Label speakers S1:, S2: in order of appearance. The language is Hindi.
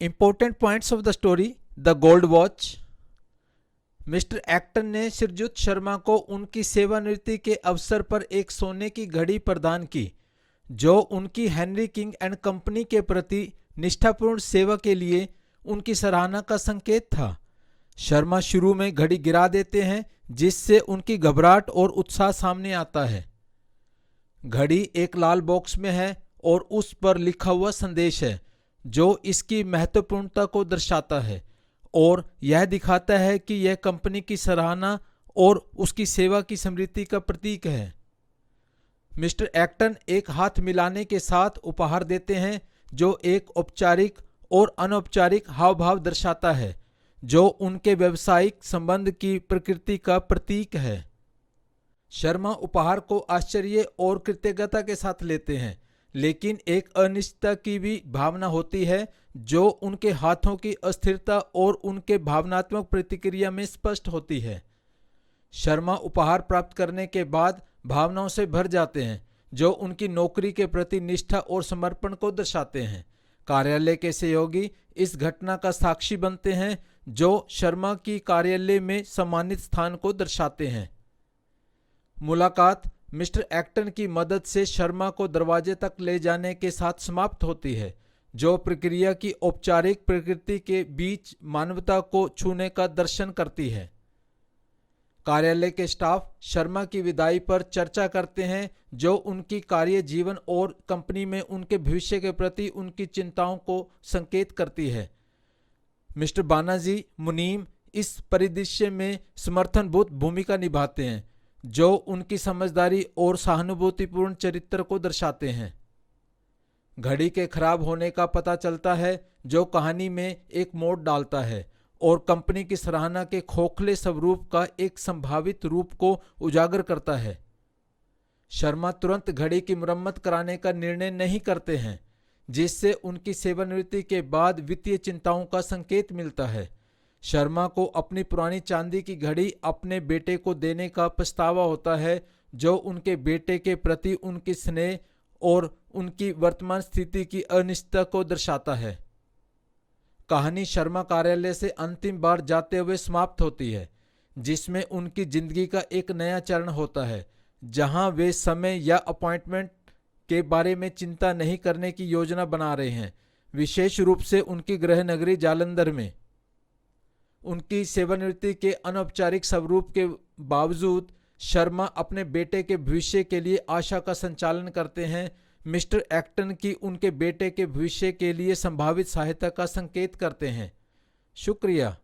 S1: Important points of the story. The gold watch. Mister Acton ने श्रीजुत शर्मा को उनकी सेवानिवृत्ति के अवसर पर एक सोने की घड़ी प्रदान की, जो उनकी हेनरी किंग एंड कंपनी के प्रति निष्ठापूर्ण सेवा के लिए उनकी सराहना का संकेत था। शर्मा शुरू में घड़ी गिरा देते हैं, जिससे उनकी घबराहट और उत्साह सामने आता है। घड़ी एक लाल बॉक्स में है और उस पर लिखा हुआ संदेश है, जो इसकी महत्वपूर्णता को दर्शाता है और यह दिखाता है कि यह कंपनी की सराहना और उसकी सेवा की स्मृति का प्रतीक है। मिस्टर एक्टन एक हाथ मिलाने के साथ उपहार देते हैं, जो एक औपचारिक और अनौपचारिक हाव भाव दर्शाता है, जो उनके व्यावसायिक संबंध की प्रकृति का प्रतीक है। शर्मा उपहार को आश्चर्य और कृतज्ञता के साथ लेते हैं, लेकिन एक अनिश्चितता की भी भावना होती है, जो उनके हाथों की अस्थिरता और उनके भावनात्मक प्रतिक्रिया में स्पष्ट होती है। शर्मा उपहार प्राप्त करने के बाद भावनाओं से भर जाते हैं, जो उनकी नौकरी के प्रति निष्ठा और समर्पण को दर्शाते हैं। कार्यालय के सहयोगी इस घटना का साक्षी बनते हैं, जो शर्मा की कार्यालय में सम्मानित स्थान को दर्शाते हैं। मुलाकात मिस्टर एक्टन की मदद से शर्मा को दरवाजे तक ले जाने के साथ समाप्त होती है, जो प्रक्रिया की औपचारिक प्रकृति के बीच मानवता को छूने का दर्शन करती है। कार्यालय के स्टाफ शर्मा की विदाई पर चर्चा करते हैं, जो उनकी कार्य जीवन और कंपनी में उनके भविष्य के प्रति उनकी चिंताओं को संकेत करती है। मिस्टर बानाजी मुनीम इस परिदृश्य में समर्थनभूत भूमिका निभाते हैं, जो उनकी समझदारी और सहानुभूतिपूर्ण चरित्र को दर्शाते हैं। घड़ी के खराब होने का पता चलता है, जो कहानी में एक मोड़ डालता है और कंपनी की सराहना के खोखले स्वरूप का एक संभावित रूप को उजागर करता है। शर्मा तुरंत घड़ी की मरम्मत कराने का निर्णय नहीं करते हैं, जिससे उनकी सेवानिवृत्ति के बाद वित्तीय चिंताओं का संकेत मिलता है। शर्मा को अपनी पुरानी चांदी की घड़ी अपने बेटे को देने का पछतावा होता है, जो उनके बेटे के प्रति उनकी स्नेह और उनकी वर्तमान स्थिति की अनिश्चितता को दर्शाता है। कहानी शर्मा कार्यालय से अंतिम बार जाते हुए समाप्त होती है, जिसमें उनकी जिंदगी का एक नया चरण होता है, जहां वे समय या अपॉइंटमेंट के बारे में चिंता नहीं करने की योजना बना रहे हैं, विशेष रूप से उनकी गृह नगरी जालंधर में। उनकी सेवानिवृत्ति के अनौपचारिक स्वरूप के बावजूद शर्मा अपने बेटे के भविष्य के लिए आशा का संचालन करते हैं। मिस्टर एक्टन की उनके बेटे के भविष्य के लिए संभावित सहायता का संकेत करते हैं। शुक्रिया।